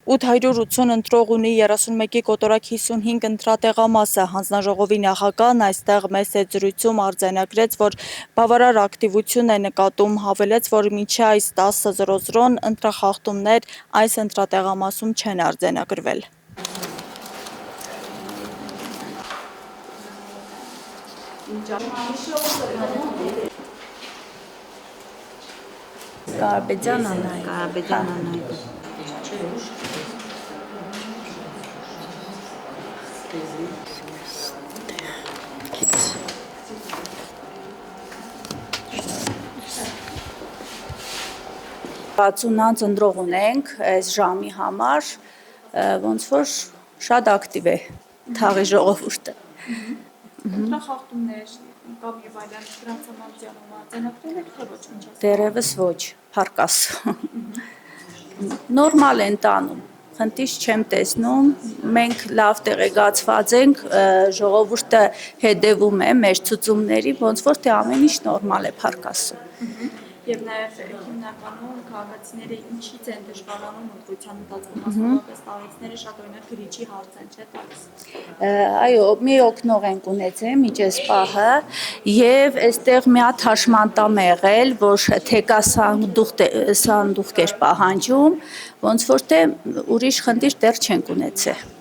880 ընտրող ունի 31-ի կոտորակ 55 ընտրատեղամասը, հանձնաժողովի նախագահն այստեղ մեծ զրույցում արձանագրեց, որ բավարար ակտիվություն է նկատում, հավելեց, որ մինչ այս 10:00 ընտրախախտումներ այս ընտրատեղամասում չեն արձանագրվել։ Կարապետյան Անահիտ։ Բացունանց ընտրող ունենք այս ժամի համար, ոնց որ շատ ակտիվ է թաղի ժողովուրդը։ Ընտրախախտումներ կամ եւ այլն դրանց համաձայնում արձանագրել եք, թե ոչ մինչ այս։ Դեռևս ոչ, փառք Աստծո։ Նորմալ են տանում, խնդիր չեմ տեսնում, մենք լավ տեղեկացված ենք, ժողովուրդը հետևում է մեր ցուցումների, ոնց որ թե ամեն ինչ նորմալ է, փառք Աստծո։ Եվ նաև հիմնականում քաղաքացիները ինչից են դժվարանում ընտրության ընթացքում, մասնավորապես տարիքները շատ օրինակ գրիչի հարց են չէ տալիս։ Այո, մի օգնող ենք ունեցել մինչ այս պահը եւ այստեղ մի հատ հաշմանդամ է եղել, որ թեկա սանդուղք էր պահանջում, ոնց որ թե ուրիշ խնդիր դեռ չենք ունեցել։